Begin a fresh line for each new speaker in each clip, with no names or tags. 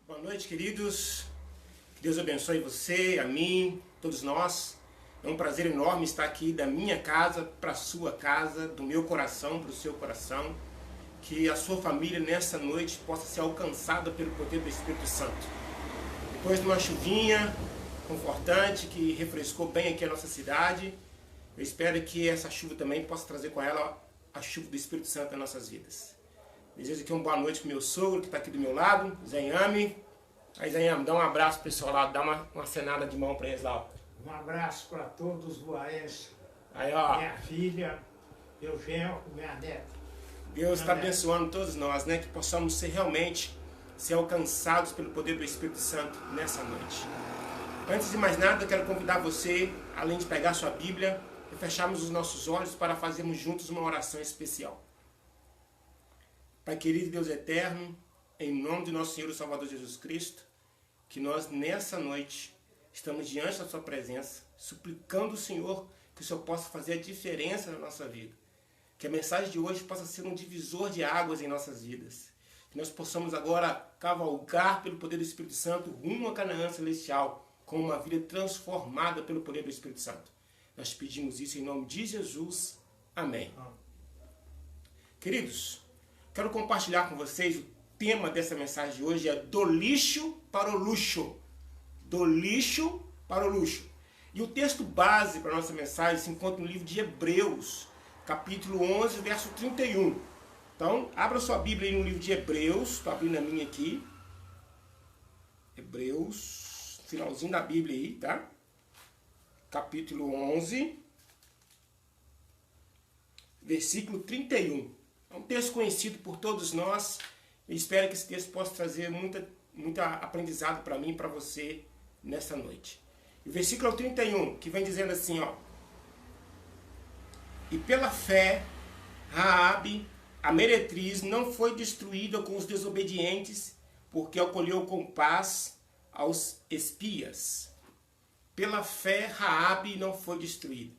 Boa noite, queridos. Que Deus abençoe você, a mim, todos nós. É um prazer enorme estar aqui da minha casa para a sua casa, do meu coração para o seu coração. Que a sua família nessa noite possa ser alcançada pelo poder do Espírito Santo. Depois de uma chuvinha confortante que refrescou bem aqui a nossa cidade, eu espero que essa chuva também possa trazer com ela a chuva do Espírito Santo nas nossas vidas. Desejo aqui uma boa noite para o meu sogro que está aqui do meu lado, Zenhame. Aí, Zenhame, dá um abraço pro pessoal lá, dá uma acenada de mão para eles lá.
Um abraço para todos os voaenses.
Aí, ó.
Minha filha, Eugênio, minha neta.
Deus está abençoando todos nós, né? Que possamos realmente ser alcançados pelo poder do Espírito Santo nessa noite. Antes de mais nada, eu quero convidar você, além de pegar sua Bíblia, e fecharmos os nossos olhos para fazermos juntos uma oração especial. Pai querido Deus eterno, em nome de nosso Senhor e Salvador Jesus Cristo, que nós nessa noite estamos diante da sua presença, suplicando o Senhor que o Senhor possa fazer a diferença na nossa vida. Que a mensagem de hoje possa ser um divisor de águas em nossas vidas. Que nós possamos agora cavalgar pelo poder do Espírito Santo rumo a Canaã Celestial, com uma vida transformada pelo poder do Espírito Santo. Nós pedimos isso em nome de Jesus. Amém. Queridos, quero compartilhar com vocês o tema dessa mensagem de hoje, é do lixo para o luxo. Do lixo para o luxo. E o texto base para a nossa mensagem se encontra no livro de Hebreus, capítulo 11, verso 31. Então, abra sua Bíblia aí no livro de Hebreus, estou abrindo a minha aqui. Hebreus, finalzinho da Bíblia aí, tá? Capítulo 11, versículo 31. É um texto conhecido por todos nós. Eu espero que esse texto possa trazer muito aprendizado para mim e para você nessa noite. O versículo 31, que vem dizendo assim, ó. E pela fé, Raabe, a meretriz, não foi destruída com os desobedientes, porque acolheu com paz aos espias. Pela fé, Raabe não foi destruída.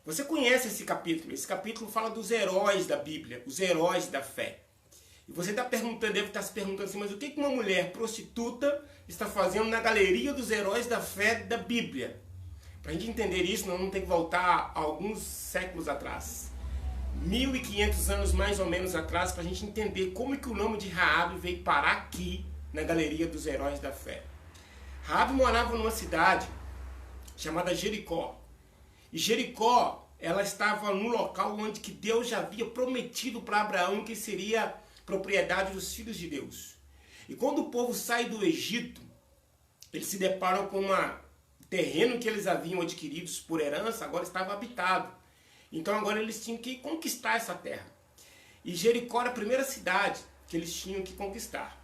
Você conhece esse capítulo? Esse capítulo fala dos heróis da Bíblia, os heróis da fé. E você está perguntando, deve estar se perguntando assim, mas o que uma mulher prostituta está fazendo na galeria dos heróis da fé da Bíblia? Para a gente entender isso, nós vamos ter que voltar a alguns séculos atrás. 1500 anos mais ou menos atrás, para a gente entender como é que o nome de Raabe veio parar aqui na galeria dos heróis da fé. Raabe morava numa cidade chamada Jericó. E Jericó, ela estava no local onde que Deus já havia prometido para Abraão que seria propriedade dos filhos de Deus. E quando o povo sai do Egito, eles se deparam com um terreno que eles haviam adquirido por herança, agora estava habitado. Então agora eles tinham que conquistar essa terra. E Jericó era a primeira cidade que eles tinham que conquistar.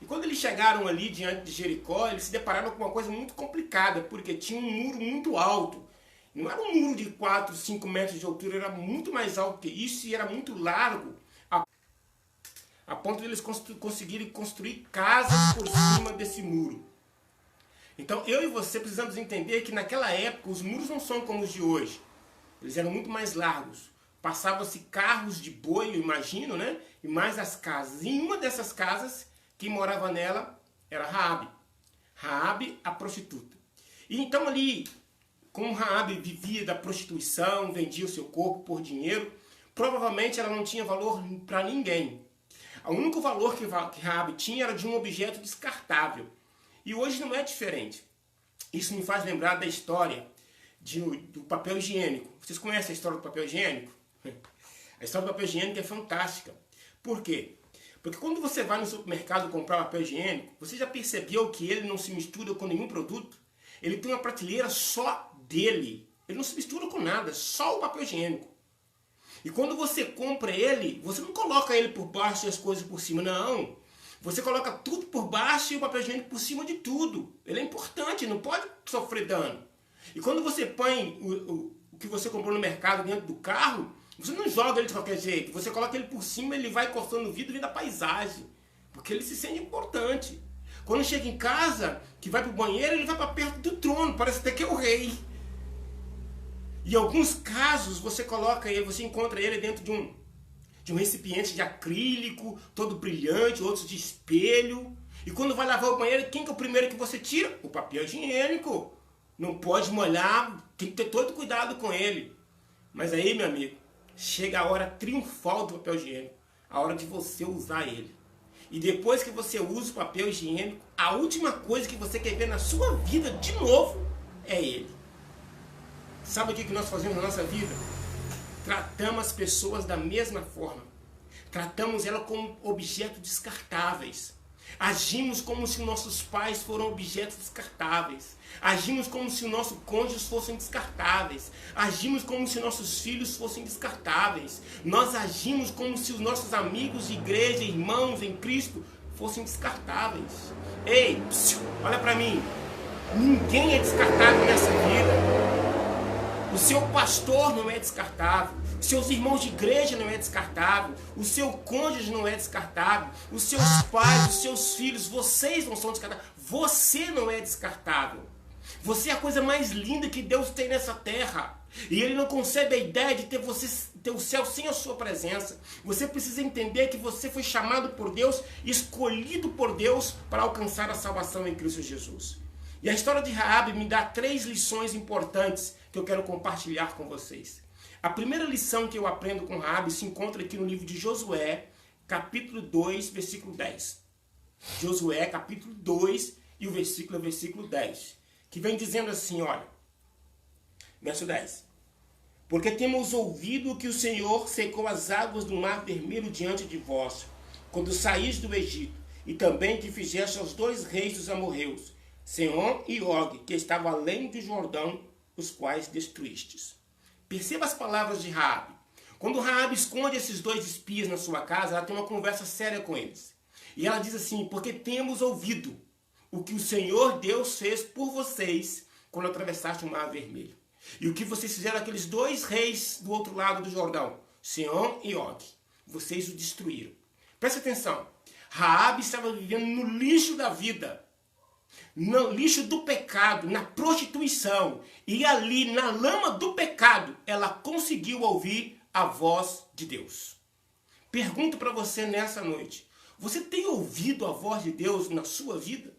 E quando eles chegaram ali diante de Jericó, eles se depararam com uma coisa muito complicada, porque tinha um muro muito alto. Não era um muro de 4, 5 metros de altura, era muito mais alto que isso e era muito largo, a ponto de eles conseguirem construir casas por cima desse muro. Então eu e você precisamos entender que naquela época os muros não são como os de hoje. Eles eram muito mais largos. Passavam-se carros de boi, eu imagino, né? E mais as casas. E em uma dessas casas, quem morava nela era Raabe. Raabe, a prostituta. E então ali, como Raabe vivia da prostituição, vendia o seu corpo por dinheiro, provavelmente ela não tinha valor para ninguém. O único valor que Raabe tinha era de um objeto descartável. E hoje não é diferente. Isso me faz lembrar da história do papel higiênico. Vocês conhecem a história do papel higiênico? A história do papel higiênico é fantástica. Por quê? Porque quando você vai no supermercado comprar papel higiênico, você já percebeu que ele não se mistura com nenhum produto? Ele tem uma prateleira só dele. Ele não se mistura com nada, só o papel higiênico. E quando você compra ele, você não coloca ele por baixo e as coisas por cima, não. Você coloca tudo por baixo e o papel higiênico por cima de tudo. Ele é importante, não pode sofrer dano. E quando você põe o que você comprou no mercado dentro do carro, você não joga ele de qualquer jeito. Você coloca ele por cima, ele vai encostando no vidro e vem da paisagem. Porque ele se sente importante. Quando chega em casa, que vai para o banheiro, ele vai para perto do trono. Parece até que é o rei. Em alguns casos, você encontra ele dentro de um recipiente de acrílico, todo brilhante, outros de espelho. E quando vai lavar o banheiro, quem que é o primeiro que você tira? O papel higiênico. Não pode molhar, tem que ter todo cuidado com ele. Mas aí, meu amigo, chega a hora triunfal do papel higiênico. A hora de você usar ele. E depois que você usa o papel higiênico, a última coisa que você quer ver na sua vida de novo é ele. Sabe o que nós fazemos na nossa vida? Tratamos as pessoas da mesma forma. Tratamos elas como objetos descartáveis. Agimos como se nossos pais foram objetos descartáveis. Agimos como se o nosso cônjuge fossem descartáveis. Agimos como se nossos filhos fossem descartáveis. Nós agimos como se os nossos amigos de igreja, irmãos em Cristo, fossem descartáveis. Ei, olha para mim. Ninguém é descartável nessa vida. O seu pastor não é descartável. Os seus irmãos de igreja não é descartável. O seu cônjuge não é descartável. Os seus pais, os seus filhos, vocês não são descartáveis. Você não é descartável. Você é a coisa mais linda que Deus tem nessa terra. E Ele não concebe a ideia de ter o céu sem a sua presença. Você precisa entender que você foi chamado por Deus, escolhido por Deus para alcançar a salvação em Cristo Jesus. E a história de Raabe me dá 3 lições importantes que eu quero compartilhar com vocês. A primeira lição que eu aprendo com Raabe se encontra aqui no livro de Josué, capítulo 2, versículo 10. Josué, capítulo 2, e o versículo é versículo 10. Que vem dizendo assim, olha, verso 10. Porque temos ouvido que o Senhor secou as águas do mar vermelho diante de vós, quando saís do Egito, e também que fizeste aos 2 reis dos amorreus, Sehon e Og, que estavam além do Jordão, os quais destruístes. Perceba as palavras de Raabe. Quando Raabe esconde esses 2 espias na sua casa, ela tem uma conversa séria com eles. E ela diz assim, porque temos ouvido o que o Senhor Deus fez por vocês quando atravessaste o mar vermelho. E o que vocês fizeram aqueles 2 reis do outro lado do Jordão, Sehon e Og. Vocês o destruíram. Presta atenção. Raabe estava vivendo no lixo da vida. No lixo do pecado, na prostituição. E ali, na lama do pecado, ela conseguiu ouvir a voz de Deus. Pergunto para você nessa noite. Você tem ouvido a voz de Deus na sua vida?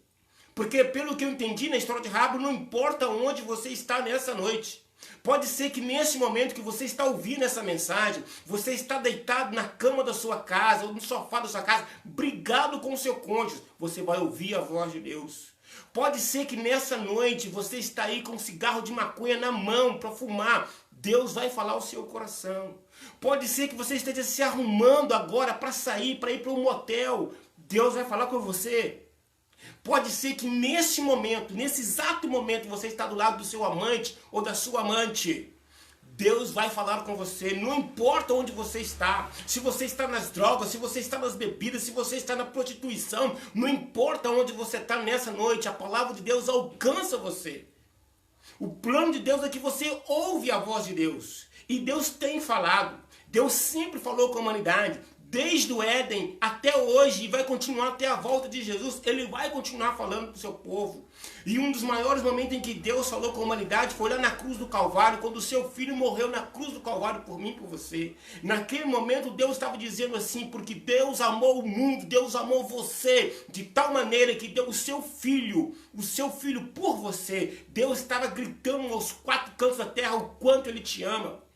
Porque pelo que eu entendi na história de Raabe, não importa onde você está nessa noite. Pode ser que nesse momento que você está ouvindo essa mensagem, você está deitado na cama da sua casa, ou no sofá da sua casa, brigado com o seu cônjuge. Você vai ouvir a voz de Deus. Pode ser que nessa noite você está aí com um cigarro de maconha na mão para fumar. Deus vai falar ao seu coração. Pode ser que você esteja se arrumando agora para sair, para ir para um motel. Deus vai falar com você. Pode ser que nesse momento, nesse exato momento, você está do lado do seu amante ou da sua amante. Deus vai falar com você, não importa onde você está. Se você está nas drogas, se você está nas bebidas, se você está na prostituição, não importa onde você está nessa noite, a palavra de Deus alcança você. O plano de Deus é que você ouve a voz de Deus. E Deus tem falado. Deus sempre falou com a humanidade. Desde o Éden até hoje, e vai continuar até a volta de Jesus, Ele vai continuar falando para o seu povo. E um dos maiores momentos em que Deus falou com a humanidade foi lá na cruz do Calvário, quando o seu filho morreu na cruz do Calvário por mim e por você. Naquele momento Deus estava dizendo assim, porque Deus amou o mundo, Deus amou você, de tal maneira que deu o seu filho por você. Deus estava gritando aos 4 cantos da terra o quanto Ele te ama.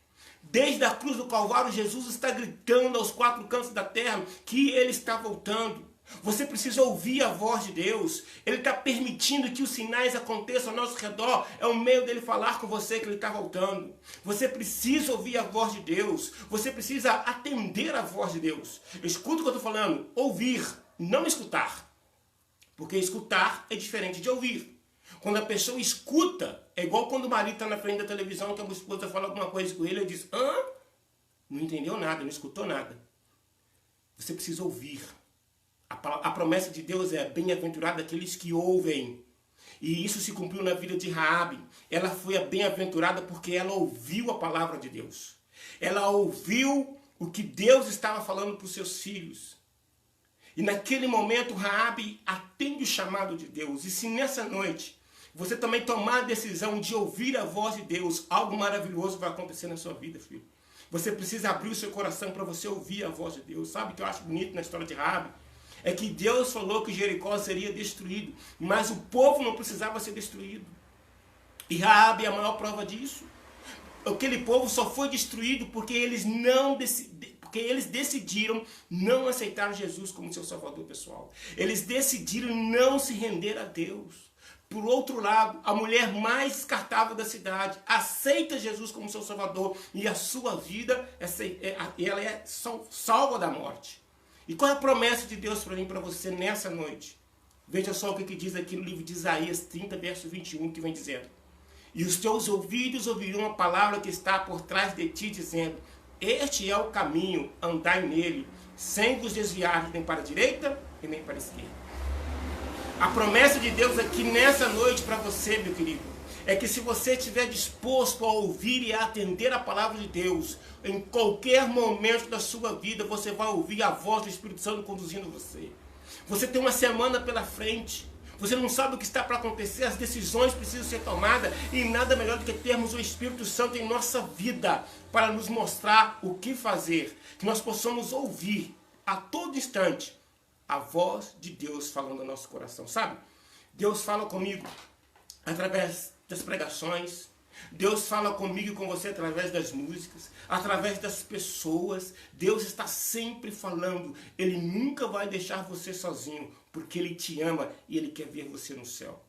Desde a cruz do Calvário, Jesus está gritando aos 4 cantos da terra que Ele está voltando. Você precisa ouvir a voz de Deus. Ele está permitindo que os sinais aconteçam ao nosso redor. É o meio dele falar com você que Ele está voltando. Você precisa ouvir a voz de Deus. Você precisa atender a voz de Deus. Escuta o que eu estou falando. Ouvir, não escutar. Porque escutar é diferente de ouvir. Quando a pessoa escuta, é igual quando o marido está na frente da televisão, que a esposa fala alguma coisa com ele, ele diz, não entendeu nada, não escutou nada. Você precisa ouvir. A promessa de Deus é bem-aventurado aqueles que ouvem. E isso se cumpriu na vida de Raabe. Ela foi a bem-aventurada porque ela ouviu a palavra de Deus. Ela ouviu o que Deus estava falando para os seus filhos. E naquele momento Raabe atende o chamado de Deus. E se nessa noite você também tomar a decisão de ouvir a voz de Deus, algo maravilhoso vai acontecer na sua vida, filho. Você precisa abrir o seu coração para você ouvir a voz de Deus. Sabe o que eu acho bonito na história de Raabe? é que Deus falou que Jericó seria destruído, mas o povo não precisava ser destruído. E Raabe é a maior prova disso. Aquele povo só foi destruído porque eles decidiram não aceitar Jesus como seu salvador pessoal. Eles decidiram não se render a Deus. Por outro lado, a mulher mais descartável da cidade aceita Jesus como seu salvador e a sua vida ela é salva da morte. E qual é a promessa de Deus para mim e para você nessa noite? Veja só o que diz aqui no livro de Isaías 30, verso 21, que vem dizendo: e os teus ouvidos ouvirão a palavra que está por trás de ti, dizendo: este é o caminho, andai nele, sem vos desviar nem para a direita e nem para a esquerda. A promessa de Deus aqui nessa noite para você, meu querido, é que se você estiver disposto a ouvir e a atender a palavra de Deus, em qualquer momento da sua vida, você vai ouvir a voz do Espírito Santo conduzindo você. Você tem uma semana pela frente. Você não sabe o que está para acontecer, as decisões precisam ser tomadas, e nada melhor do que termos o Espírito Santo em nossa vida para nos mostrar o que fazer, que nós possamos ouvir a todo instante a voz de Deus falando no nosso coração, sabe? Deus fala comigo através das pregações, Deus fala comigo e com você através das músicas, através das pessoas. Deus está sempre falando. Ele nunca vai deixar você sozinho, porque Ele te ama e Ele quer ver você no céu.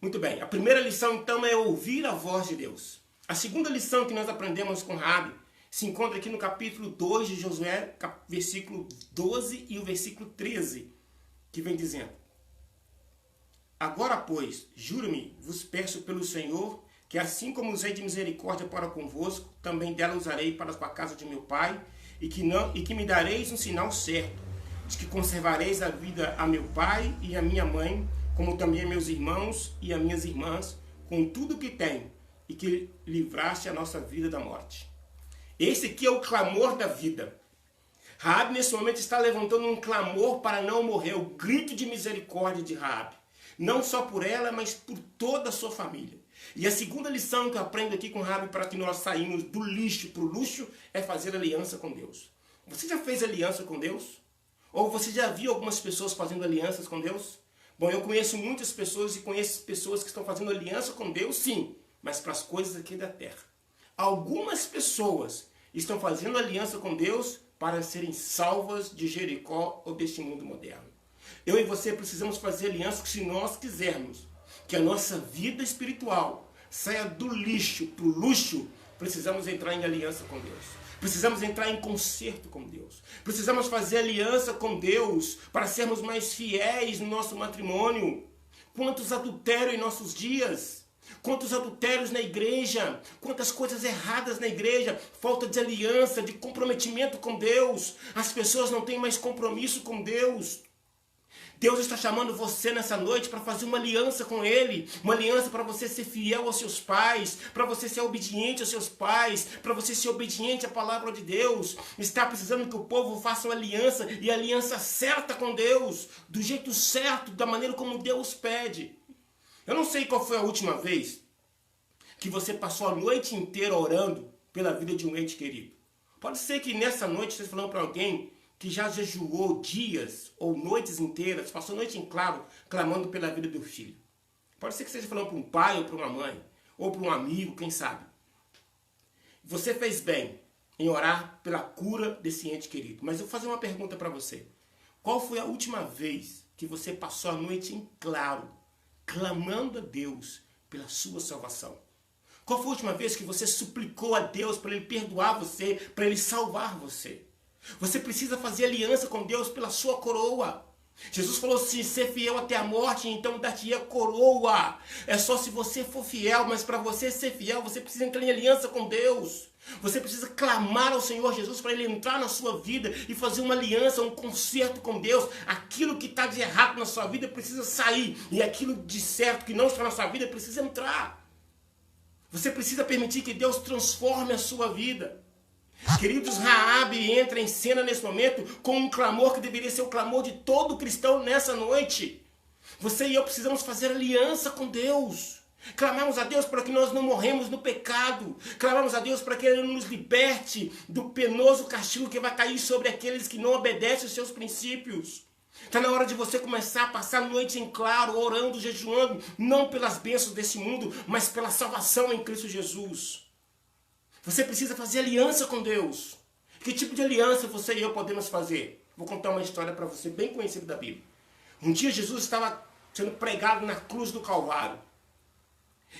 Muito bem, a primeira lição então é ouvir a voz de Deus. A segunda lição que nós aprendemos com Raabe se encontra aqui no capítulo 2 de Josué, versículo 12 e o versículo 13, que vem dizendo: agora, pois, juro-me, vos peço pelo Senhor, que assim como usei de misericórdia para convosco, também dela usarei para com a casa de meu pai, e que me dareis um sinal certo, de que conservareis a vida a meu pai e a minha mãe, como também a meus irmãos e a minhas irmãs, com tudo que tenho, e que livraste a nossa vida da morte. Esse aqui é o clamor da vida. Raabe nesse momento está levantando um clamor para não morrer, o grito de misericórdia de Raabe. Não só por ela, mas por toda a sua família. E a segunda lição que eu aprendo aqui com Raabe para que nós saímos do lixo para o luxo é fazer aliança com Deus. Você já fez aliança com Deus? Ou você já viu algumas pessoas fazendo alianças com Deus? Bom, eu conheço muitas pessoas e conheço pessoas que estão fazendo aliança com Deus, sim, mas para as coisas aqui da terra. Algumas pessoas estão fazendo aliança com Deus para serem salvas de Jericó ou deste mundo moderno. Eu e você precisamos fazer aliança se nós quisermos que a nossa vida espiritual saia do lixo para o luxo. Precisamos entrar em aliança com Deus. Precisamos entrar em concerto com Deus. Precisamos fazer aliança com Deus para sermos mais fiéis no nosso matrimônio. Quantos adultérios em nossos dias? Quantos adultérios na igreja, quantas coisas erradas na igreja, falta de aliança, de comprometimento com Deus. As pessoas não têm mais compromisso com Deus. Deus está chamando você nessa noite para fazer uma aliança com Ele. Uma aliança para você ser fiel aos seus pais, para você ser obediente aos seus pais, para você ser obediente à palavra de Deus. Está precisando que o povo faça uma aliança, e a aliança certa com Deus, do jeito certo, da maneira como Deus pede. Eu não sei qual foi a última vez que você passou a noite inteira orando pela vida de um ente querido. Pode ser que nessa noite você falando para alguém que já jejuou dias ou noites inteiras, passou a noite em claro, clamando pela vida do filho. Pode ser que você esteja falando para um pai ou para uma mãe, ou para um amigo, quem sabe. Você fez bem em orar pela cura desse ente querido. Mas eu vou fazer uma pergunta para você. Qual foi a última vez que você passou a noite em claro, clamando a Deus pela sua salvação? Qual foi a última vez que você suplicou a Deus para Ele perdoar você, para Ele salvar você? Você precisa fazer aliança com Deus pela sua coroa. Jesus falou assim: ser fiel até a morte, então dar-te-ia coroa. É só se você for fiel, mas para você ser fiel, você precisa entrar em aliança com Deus. Você precisa clamar ao Senhor Jesus para Ele entrar na sua vida e fazer uma aliança, um concerto com Deus. Aquilo que está de errado na sua vida precisa sair, e aquilo de certo que não está na sua vida precisa entrar. Você precisa permitir que Deus transforme a sua vida. Queridos, Raabe entra em cena nesse momento com um clamor que deveria ser o clamor de todo cristão nessa noite. Você e eu precisamos fazer aliança com Deus. Clamamos a Deus para que nós não morremos no pecado. Clamamos a Deus para que Ele nos liberte do penoso castigo que vai cair sobre aqueles que não obedecem os seus princípios. Está na hora de você começar a passar a noite em claro, orando, jejuando, não pelas bênçãos desse mundo, mas pela salvação em Cristo Jesus. Você precisa fazer aliança com Deus. Que tipo de aliança você e eu podemos fazer? Vou contar uma história para você bem conhecida da Bíblia. Um dia Jesus estava sendo pregado na cruz do Calvário.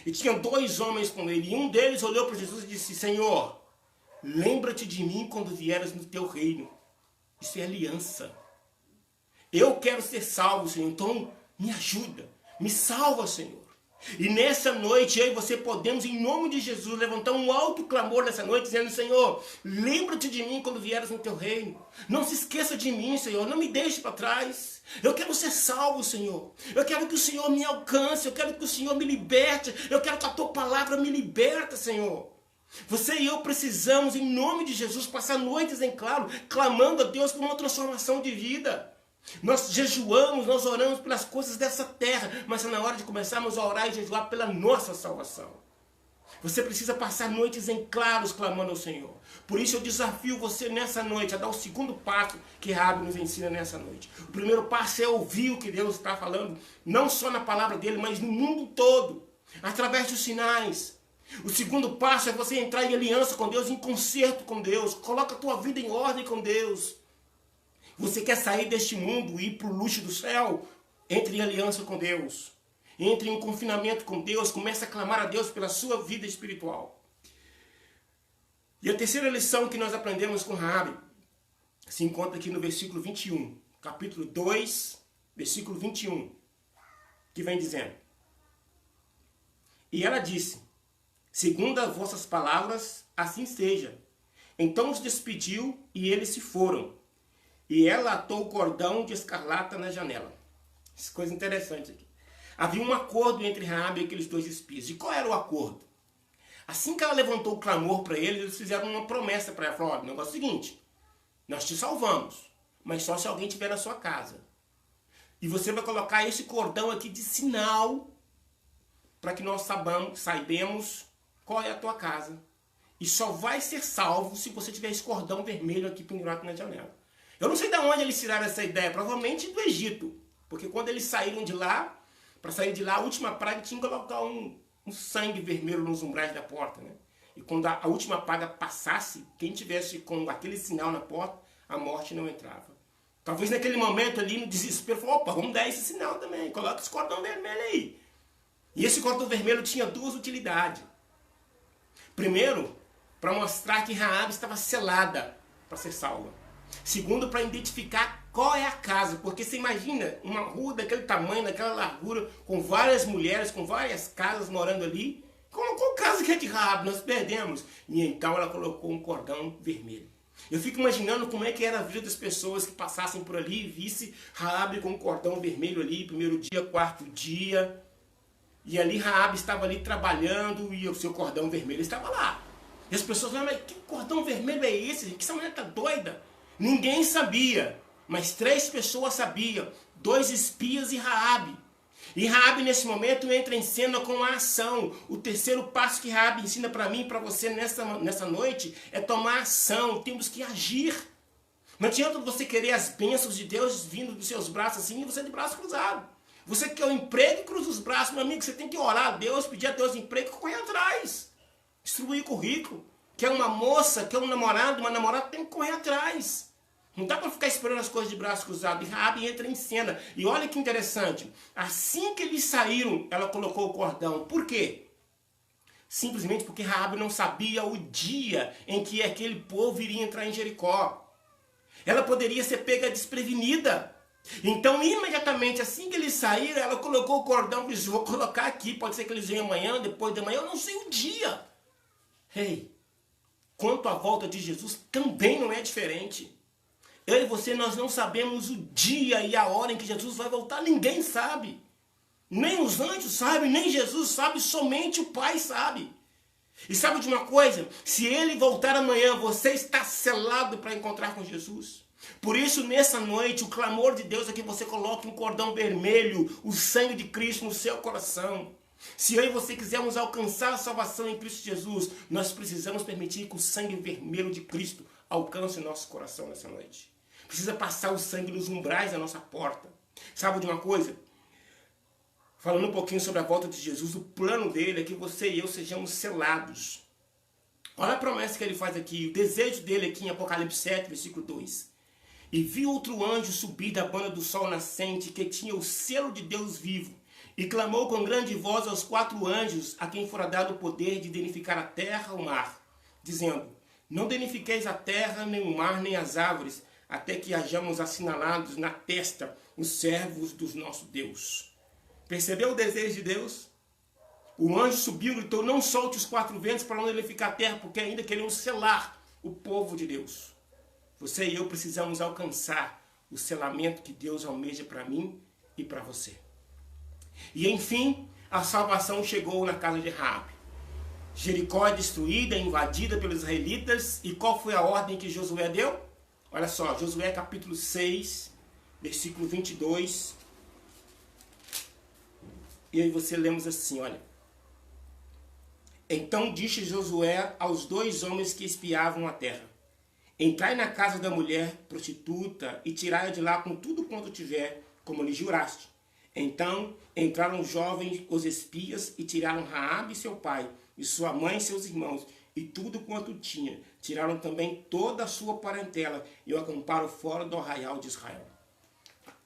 E tinha 2 homens com ele. E um deles olhou para Jesus e disse: Senhor, lembra-te de mim quando vieres no teu reino. Isso é aliança. Eu quero ser salvo, Senhor. Então me ajuda. Me salva, Senhor. E nessa noite, eu e você podemos, em nome de Jesus, levantar um alto clamor nessa noite, dizendo: Senhor, lembra-te de mim quando vieres no teu reino. Não se esqueça de mim, Senhor. Não me deixe para trás. Eu quero ser salvo, Senhor. Eu quero que o Senhor me alcance. Eu quero que o Senhor me liberte. Eu quero que a tua palavra me liberta, Senhor. Você e eu precisamos, em nome de Jesus, passar noites em claro, clamando a Deus por uma transformação de vida. Nós jejuamos, nós oramos pelas coisas dessa terra, mas é na hora de começarmos a orar e jejuar pela nossa salvação. Você precisa passar noites em claros clamando ao Senhor. Por isso eu desafio você nessa noite a dar o segundo passo que Raabe nos ensina nessa noite. O primeiro passo é ouvir o que Deus está falando, não só na palavra dele, mas no mundo todo, através dos sinais. O segundo passo é você entrar em aliança com Deus, em concerto com Deus. Coloca a tua vida em ordem com Deus. Você quer sair deste mundo e ir para o luxo do céu? Entre em aliança com Deus. Entre em confinamento com Deus. Comece a clamar a Deus pela sua vida espiritual. E a terceira lição que nós aprendemos com Raabe se encontra aqui no versículo 21. Capítulo 2, versículo 21. Que vem dizendo: E ela disse: Segundo as vossas palavras, assim seja. Então os despediu e eles se foram. E ela atou o cordão de escarlata na janela. Essa coisa interessante aqui. Havia um acordo entre Raabe e aqueles 2 espias. E qual era o acordo? Assim que ela levantou o clamor para eles, eles fizeram uma promessa para ela. Falaram: olha, o negócio é o seguinte, nós te salvamos, mas só se alguém estiver na sua casa. E você vai colocar esse cordão aqui de sinal para que nós saibamos qual é a tua casa. E só vai ser salvo se você tiver esse cordão vermelho aqui pendurado na janela. Eu não sei de onde eles tiraram essa ideia, provavelmente do Egito. Porque quando eles saíram de lá, para sair de lá, a última praga tinha que colocar um sangue vermelho nos umbrais da porta, né? E quando a última praga passasse, quem tivesse com aquele sinal na porta, a morte não entrava. Talvez naquele momento ali, no desespero, falou: opa, vamos dar esse sinal também, coloca esse cordão vermelho aí. E esse cordão vermelho tinha 2 utilidades. Primeiro, para mostrar que Raabe estava selada para ser salva. Segundo, para identificar qual é a casa. Porque você imagina uma rua daquele tamanho, daquela largura, com várias mulheres, com várias casas morando ali. Qual casa que é de Raabe? Nós perdemos. E então ela colocou um cordão vermelho. Eu fico imaginando como é que era a vida das pessoas que passassem por ali e visse Raabe com um cordão vermelho ali, 1º dia, 4º dia. E ali Raabe estava ali trabalhando e o seu cordão vermelho estava lá. E as pessoas falavam: mas que cordão vermelho é esse? Que essa mulher está doida? Ninguém sabia, mas 3 pessoas sabiam, 2 espias e Raabe. E Raabe nesse momento entra em cena com a ação. O terceiro passo que Raabe ensina para mim e para você nessa noite é tomar ação. Temos que agir. Não adianta você querer as bênçãos de Deus vindo dos seus braços assim e você de braço cruzado. Você quer um emprego e cruza os braços, meu amigo. Você tem que orar a Deus, pedir a Deus emprego e correr atrás. Distribuir currículo. Quer uma moça, quer um namorado, uma namorada, tem que correr atrás. Não dá para ficar esperando as coisas de braço cruzado. E Raabe entra em cena. E olha que interessante. Assim que eles saíram, ela colocou o cordão. Por quê? Simplesmente porque Raabe não sabia o dia em que aquele povo iria entrar em Jericó. Ela poderia ser pega desprevenida. Então, imediatamente, assim que eles saíram, ela colocou o cordão e disse: vou colocar aqui. Pode ser que eles venham amanhã, depois de amanhã. Eu não sei o dia. Ei, quanto à volta de Jesus, também não é diferente. Eu e você, nós não sabemos o dia e a hora em que Jesus vai voltar. Ninguém sabe. Nem os anjos sabem, nem Jesus sabe, somente o Pai sabe. E sabe de uma coisa? Se ele voltar amanhã, você está selado para encontrar com Jesus. Por isso, nessa noite, o clamor de Deus é que você coloque um cordão vermelho, o sangue de Cristo no seu coração. Se eu e você quisermos alcançar a salvação em Cristo Jesus, nós precisamos permitir que o sangue vermelho de Cristo alcance o nosso coração nessa noite. Precisa passar o sangue nos umbrais da nossa porta. Sabe de uma coisa? Falando um pouquinho sobre a volta de Jesus, o plano dele é que você e eu sejamos selados. Olha a promessa que ele faz aqui, o desejo dele aqui em Apocalipse 7, versículo 2. E vi outro anjo subir da banda do sol nascente, que tinha o selo de Deus vivo, e clamou com grande voz aos 4 anjos, a quem fora dado o poder de danificar a terra e o mar, dizendo: não danifiqueis a terra, nem o mar, nem as árvores, até que hajamos assinalados na testa os servos do nosso Deus. Percebeu o desejo de Deus? O anjo subiu e gritou: não solte os 4 ventos para não danificar a terra, porque ainda queremos selar o povo de Deus. Você e eu precisamos alcançar o selamento que Deus almeja para mim e para você. E enfim, a salvação chegou na casa de Raabe. Jericó é destruída, invadida pelos israelitas. E qual foi a ordem que Josué deu? Olha só, Josué capítulo 6, versículo 22. E aí você lemos assim, olha. Então disse Josué aos 2 homens que espiavam a terra: entrai na casa da mulher prostituta e tirai-a de lá com tudo quanto tiver, como lhe juraste. Então entraram os jovens, os espias, e tiraram Raabe seu pai, e sua mãe e seus irmãos, e tudo quanto tinha. Tiraram também toda a sua parentela, e o acamparam fora do arraial de Israel.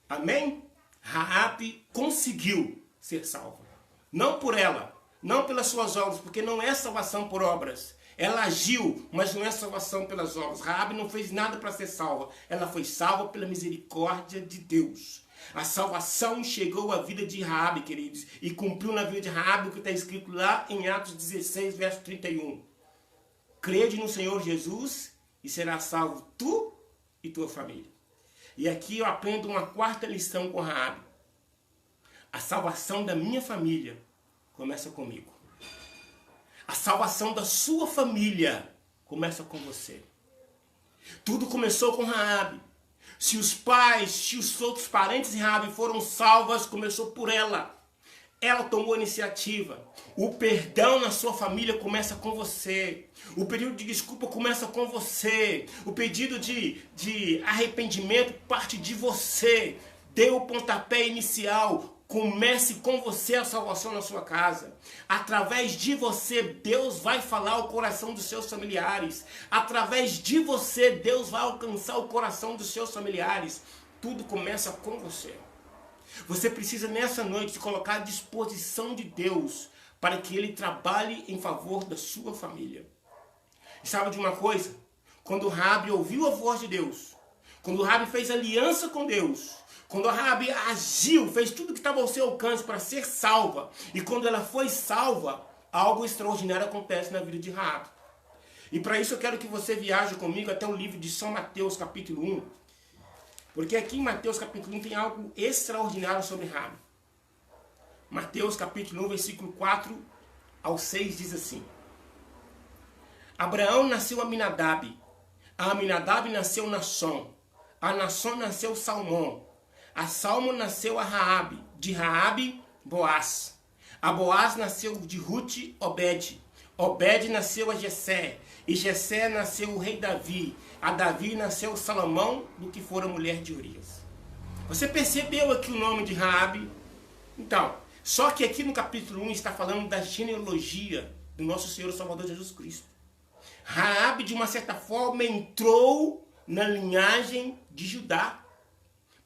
Amém? Raabe conseguiu ser salva. Não por ela, não pelas suas obras, porque não é salvação por obras. Ela agiu, mas não é salvação pelas obras. Raabe não fez nada para ser salva. Ela foi salva pela misericórdia de Deus. A salvação chegou à vida de Raabe, queridos, e cumpriu na vida de Raabe o que está escrito lá em Atos 16, verso 31. Crede no Senhor Jesus e será salvo tu e tua família. E aqui eu aprendo uma 4ª lição com Raabe. A salvação da minha família começa comigo. A salvação da sua família começa com você. Tudo começou com Raabe. Se os pais, se os outros parentes de Raabe foram salvos, começou por ela. Ela tomou a iniciativa. O perdão na sua família começa com você. O pedido de desculpa começa com você. O pedido de arrependimento parte de você. Dê o pontapé inicial. Comece com você a salvação na sua casa. Através de você, Deus vai falar ao coração dos seus familiares. Através de você, Deus vai alcançar o coração dos seus familiares. Tudo começa com você. Você precisa nessa noite se colocar à disposição de Deus para que Ele trabalhe em favor da sua família. E sabe de uma coisa? Quando Raabe ouviu a voz de Deus, quando Raabe fez aliança com Deus, quando Raabe agiu, fez tudo que estava ao seu alcance para ser salva, e quando ela foi salva, algo extraordinário acontece na vida de Raabe. E para isso eu quero que você viaje comigo até o livro de São Mateus, capítulo 1. Porque aqui em Mateus, capítulo 1, tem algo extraordinário sobre Raabe. Mateus, capítulo 1, versículo 4 ao 6, diz assim: Abraão nasceu a Aminadab. A Aminadab nasceu Nasson. A Nasson nasceu Salmão. A Salmo nasceu a Raabe, de Raabe, Boaz. A Boaz nasceu de Ruth, Obed. Obed nasceu a Jessé, e Jessé nasceu o rei Davi. A Davi nasceu Salomão, do que fora mulher de Urias. Você percebeu aqui o nome de Raabe? Então, só que aqui no capítulo 1 está falando da genealogia do nosso Senhor e Salvador Jesus Cristo. Raabe, de uma certa forma, entrou na linhagem de Judá.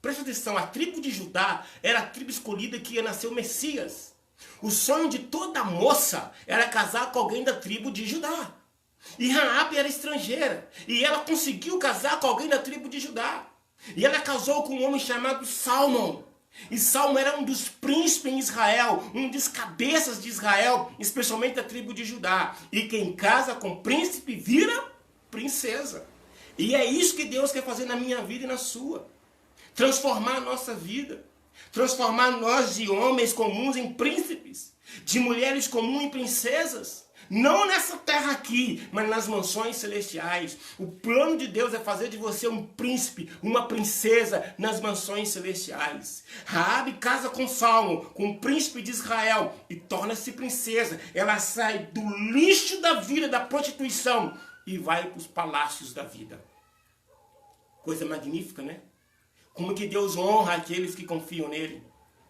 Presta atenção, a tribo de Judá era a tribo escolhida que ia nascer o Messias. O sonho de toda moça era casar com alguém da tribo de Judá. E Raabe era estrangeira. E ela conseguiu casar com alguém da tribo de Judá. E ela casou com um homem chamado Salmão. E Salmão era um dos príncipes em Israel, um dos cabeças de Israel, especialmente da tribo de Judá. E quem casa com príncipe vira princesa. E é isso que Deus quer fazer na minha vida e na sua. Transformar a nossa vida. Transformar nós de homens comuns em príncipes. De mulheres comuns em princesas. Não nessa terra aqui, mas nas mansões celestiais. O plano de Deus é fazer de você um príncipe, uma princesa nas mansões celestiais. Raabe casa com Salmo, com o príncipe de Israel, e torna-se princesa. Ela sai do lixo da vida, da prostituição, e vai para os palácios da vida. Coisa magnífica, né? Como que Deus honra aqueles que confiam nele.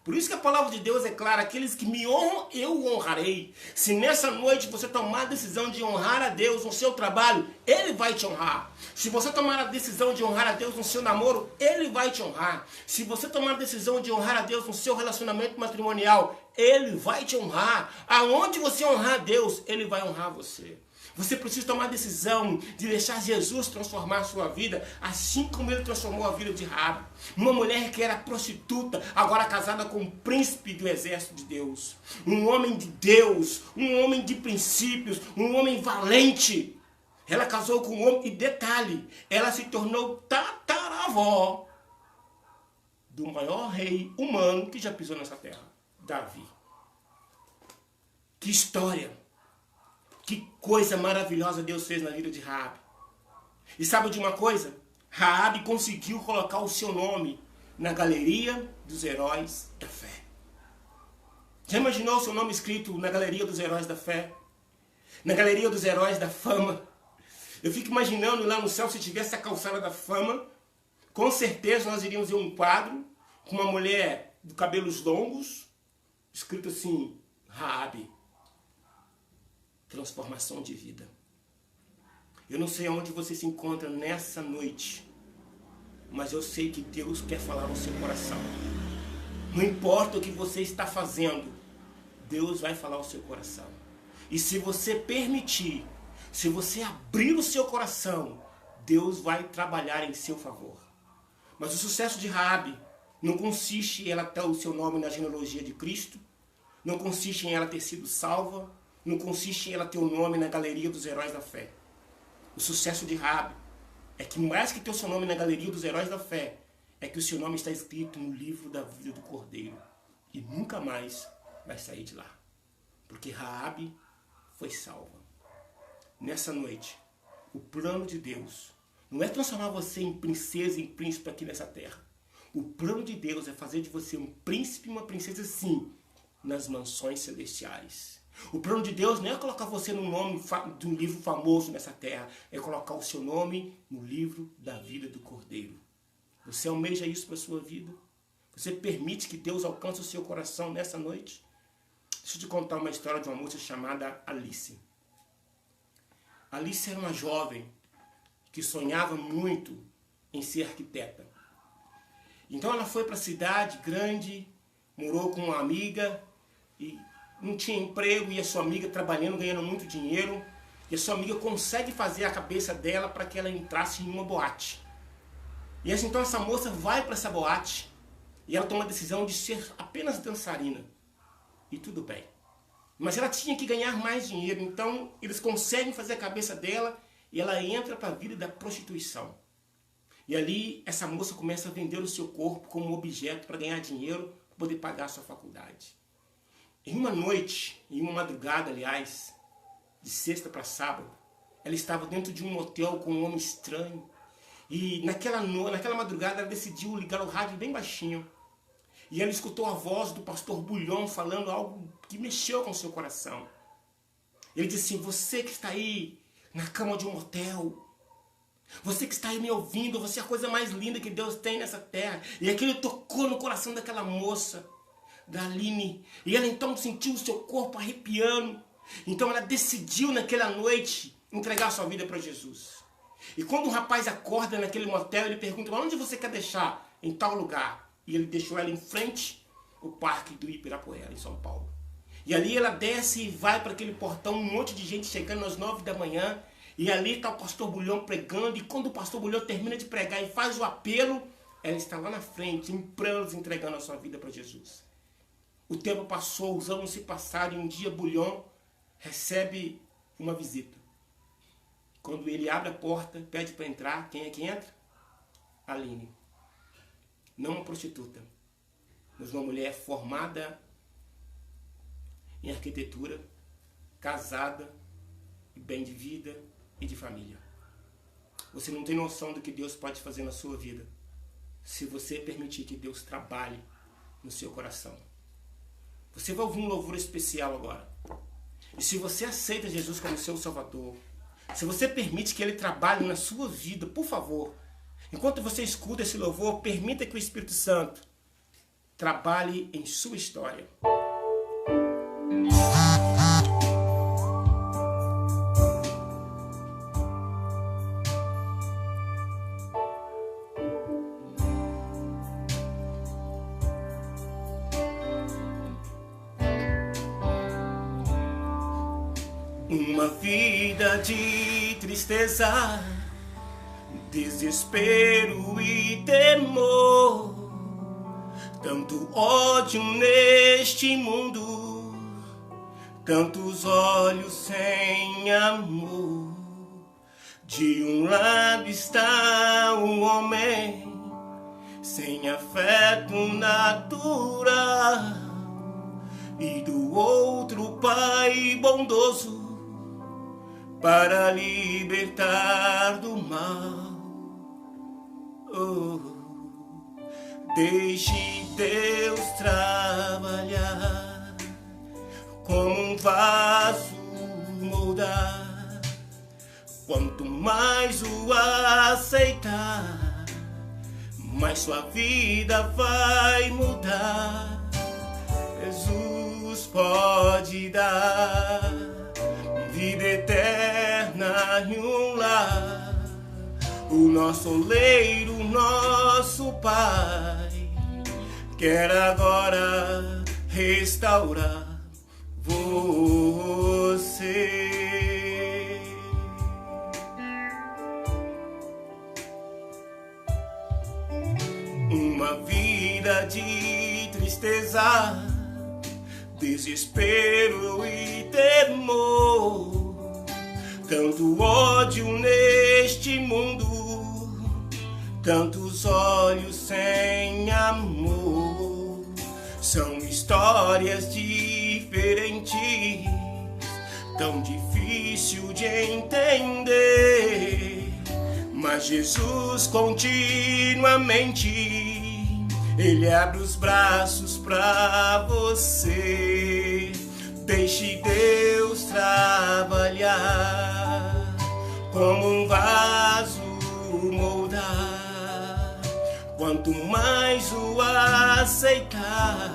Por isso que a palavra de Deus é clara: aqueles que me honram, eu honrarei. Se nessa noite você tomar a decisão de honrar a Deus no seu trabalho, Ele vai te honrar. Se você tomar a decisão de honrar a Deus no seu namoro, Ele vai te honrar. Se você tomar a decisão de honrar a Deus no seu relacionamento matrimonial, Ele vai te honrar. Aonde você honrar a Deus, Ele vai honrar você. Você precisa tomar a decisão de deixar Jesus transformar a sua vida, assim como Ele transformou a vida de Raabe. Uma mulher que era prostituta, agora casada com um príncipe do exército de Deus. Um homem de Deus, um homem de princípios, um homem valente. Ela casou com um homem, e detalhe, ela se tornou tataravó do maior rei humano que já pisou nessa terra, Davi. Que história! Que coisa maravilhosa Deus fez na vida de Raabe. E sabe de uma coisa? Raabe conseguiu colocar o seu nome na galeria dos heróis da fé. Já imaginou o seu nome escrito na galeria dos heróis da fé? Na galeria dos heróis da fama? Eu fico imaginando lá no céu, se tivesse a calçada da fama, com certeza nós iríamos ver um quadro com uma mulher de cabelos longos, escrito assim: Raabe. Transformação de vida. Eu não sei onde você se encontra nessa noite, mas eu sei que Deus quer falar no seu coração. Não importa o que você está fazendo, Deus vai falar ao seu coração. E se você permitir, se você abrir o seu coração, Deus vai trabalhar em seu favor. Mas o sucesso de Raabe não consiste em ela ter o seu nome na genealogia de Cristo, não consiste em ela ter sido salva, não consiste em ela ter o nome na galeria dos heróis da fé. O sucesso de Raabe é que mais que ter o seu nome na galeria dos heróis da fé, é que o seu nome está escrito no livro da vida do Cordeiro. E nunca mais vai sair de lá. Porque Raabe foi salva. Nessa noite, o plano de Deus não é transformar você em princesa e em príncipe aqui nessa terra. O plano de Deus é fazer de você um príncipe e uma princesa, sim, nas mansões celestiais. O plano de Deus não é colocar você no nome de um livro famoso nessa terra. É colocar o seu nome no livro da vida do Cordeiro. Você almeja isso para a sua vida? Você permite que Deus alcance o seu coração nessa noite? Deixa eu te contar uma história de uma moça chamada Alice. Alice era uma jovem que sonhava muito em ser arquiteta. Então ela foi para a cidade grande, morou com uma amiga e não tinha emprego, e a sua amiga trabalhando, ganhando muito dinheiro, e a sua amiga consegue fazer a cabeça dela para que ela entrasse em uma boate. E assim, então essa moça vai para essa boate e ela toma a decisão de ser apenas dançarina. E tudo bem. Mas ela tinha que ganhar mais dinheiro, então eles conseguem fazer a cabeça dela e ela entra para a vida da prostituição. E ali essa moça começa a vender o seu corpo como objeto para ganhar dinheiro, para poder pagar a sua faculdade. Em uma noite, em uma madrugada, aliás, de sexta para sábado, ela estava dentro de um motel com um homem estranho. E naquela madrugada ela decidiu ligar o rádio bem baixinho. E ela escutou a voz do pastor Bulhão falando algo que mexeu com o seu coração. Ele disse assim: você que está aí na cama de um motel, você que está aí me ouvindo, você é a coisa mais linda que Deus tem nessa terra. E aquilo tocou no coração daquela moça, da Aline, e ela então sentiu o seu corpo arrepiando. Então ela decidiu naquela noite entregar a sua vida para Jesus. E quando o rapaz acorda naquele motel, ele pergunta: onde você quer deixar? Em tal lugar. E ele deixou ela em frente ao Parque do Ibirapuera, em São Paulo. E ali ela desce e vai para aquele portão, um monte de gente chegando às 9 da manhã, e ali está o pastor Bulhão pregando, e quando o pastor Bulhão termina de pregar e faz o apelo, ela está lá na frente, em prantos, entregando a sua vida para Jesus. O tempo passou, os anos se passaram, e um dia Bulhão recebe uma visita. Quando ele abre a porta, pede para entrar, quem é que entra? Aline. Não uma prostituta, mas uma mulher formada em arquitetura, casada, bem de vida e de família. Você não tem noção do que Deus pode fazer na sua vida se você permitir que Deus trabalhe no seu coração. Você vai ouvir um louvor especial agora. E se você aceita Jesus como seu Salvador, se você permite que Ele trabalhe na sua vida, por favor, enquanto você escuta esse louvor, permita que o Espírito Santo trabalhe em sua história. Uma vida de tristeza, desespero e temor, tanto ódio neste mundo, tantos olhos sem amor. De um lado está o homem sem afeto natural, e do outro o Pai bondoso para libertar do mal. Deixe Deus trabalhar, como um vaso moldar. Quanto mais o aceitar, mais sua vida vai mudar. Jesus pode dar vida eterna em um lar. O nosso oleiro, o nosso Pai, quer agora restaurar você. Uma vida de tristeza, desespero e temor, tanto ódio neste mundo, tantos olhos sem amor. São histórias diferentes, tão difícil de entender, mas Jesus continuamente Ele abre os braços pra você. Deixe Deus trabalhar, como um vaso moldar. Quanto mais o aceitar,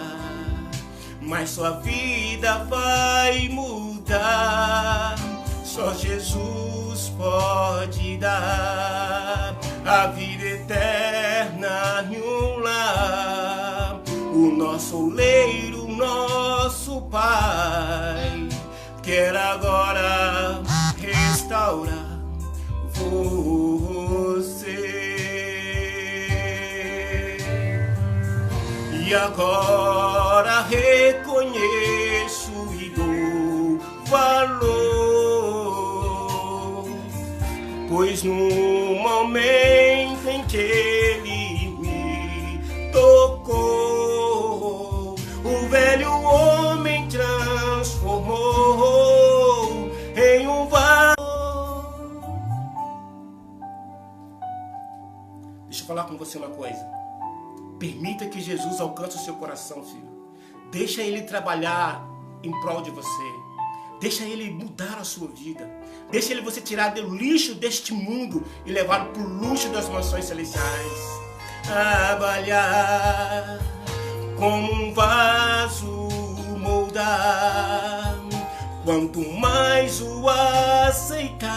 mais sua vida vai mudar. Só Jesus pode dar a vida eterna em um lar. O nosso oleiro, o nosso Pai, quer agora restaurar você. E agora reconheço e dou valor, pois no momento em que Ele me tocou, o velho homem transformou em um valor. Deixa eu falar com você uma coisa. Permita que Jesus alcance o seu coração, filho. Deixa Ele trabalhar em prol de você. Deixa Ele mudar a sua vida. Deixa Ele você tirar do lixo deste mundo e levá-lo para o luxo das mansões celestiais. Trabalhar como um vaso moldar. Quanto mais o aceitar,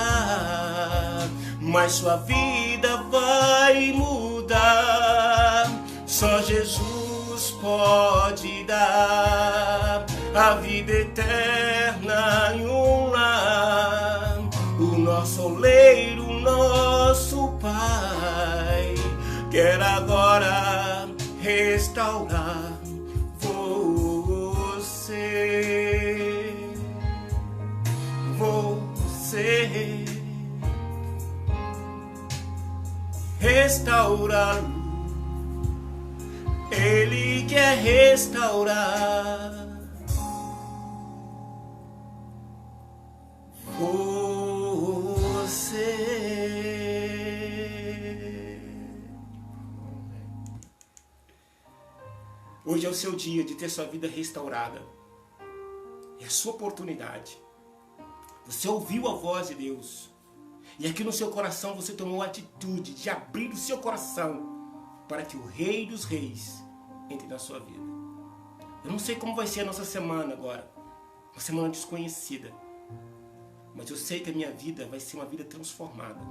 mais sua vida vai mudar. Só Jesus pode dar a vida eterna em um lar. O nosso oleiro, o nosso Pai, quer agora restaurar você. Você restaurá-lo. Ele quer restaurar Hoje é o seu dia de ter sua vida restaurada. É a sua oportunidade. Você ouviu a voz de Deus. E aqui no seu coração você tomou a atitude de abrir o seu coração para que o Rei dos Reis entre na sua vida. Eu não sei como vai ser a nossa semana agora. Uma semana desconhecida. Mas eu sei que a minha vida vai ser uma vida transformada.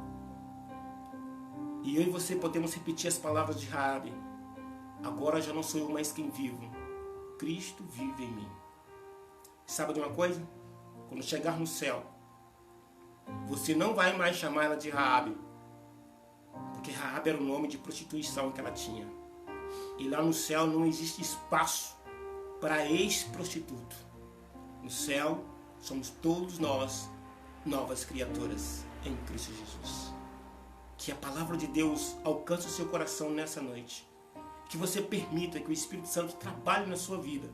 E eu e você podemos repetir as palavras de Raabe. Agora já não sou eu mais quem vivo. Cristo vive em mim. Sabe de uma coisa? Quando chegar no céu, você não vai mais chamar ela de Raabe. Porque Raabe era o nome de prostituição que ela tinha. E lá no céu não existe espaço para ex-prostituto. No céu somos todos nós novas criaturas em Cristo Jesus. Que a palavra de Deus alcance o seu coração nessa noite. Que você permita que o Espírito Santo trabalhe na sua vida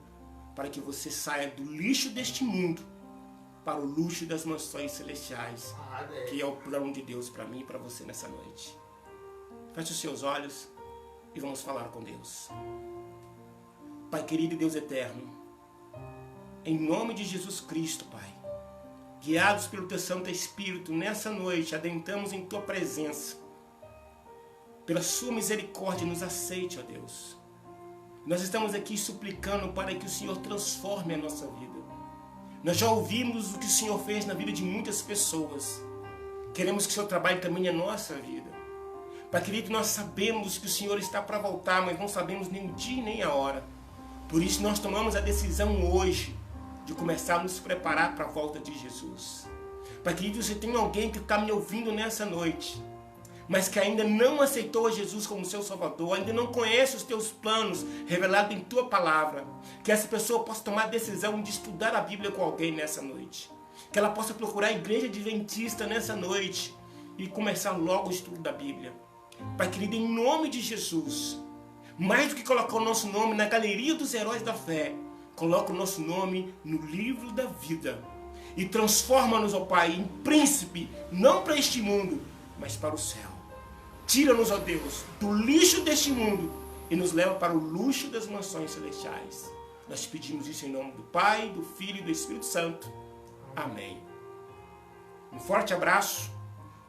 para que você saia do lixo deste mundo para o luxo das mansões celestiais, que é o plano de Deus para mim e para você nessa noite. Feche os seus olhos e vamos falar com Deus. Pai querido e Deus eterno, em nome de Jesus Cristo, Pai, guiados pelo Teu Santo Espírito, nessa noite adentramos em Tua presença. Pela Sua misericórdia, nos aceite, ó Deus. Nós estamos aqui suplicando para que o Senhor transforme a nossa vida. Nós já ouvimos o que o Senhor fez na vida de muitas pessoas. Queremos que o Senhor trabalhe também na nossa vida. Pai querido, nós sabemos que o Senhor está para voltar, mas não sabemos nem o dia nem a hora. Por isso nós tomamos a decisão hoje de começar a nos preparar para a volta de Jesus. Pai querido, você tem alguém que está me ouvindo nessa noite, mas que ainda não aceitou Jesus como seu Salvador, ainda não conhece os teus planos revelados em tua palavra, que essa pessoa possa tomar a decisão de estudar a Bíblia com alguém nessa noite, que ela possa procurar a igreja adventista nessa noite e começar logo o estudo da Bíblia. Pai querido, em nome de Jesus, mais do que colocar o nosso nome na galeria dos heróis da fé, coloca o nosso nome no livro da vida e transforma-nos, ó Pai, em príncipe, não para este mundo, mas para o céu. Tira-nos, ó Deus, do lixo deste mundo e nos leva para o luxo das mansões celestiais. Nós pedimos isso em nome do Pai, do Filho e do Espírito Santo. Amém. Um forte abraço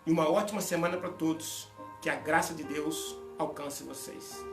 e uma ótima semana para todos. Que a graça de Deus alcance vocês.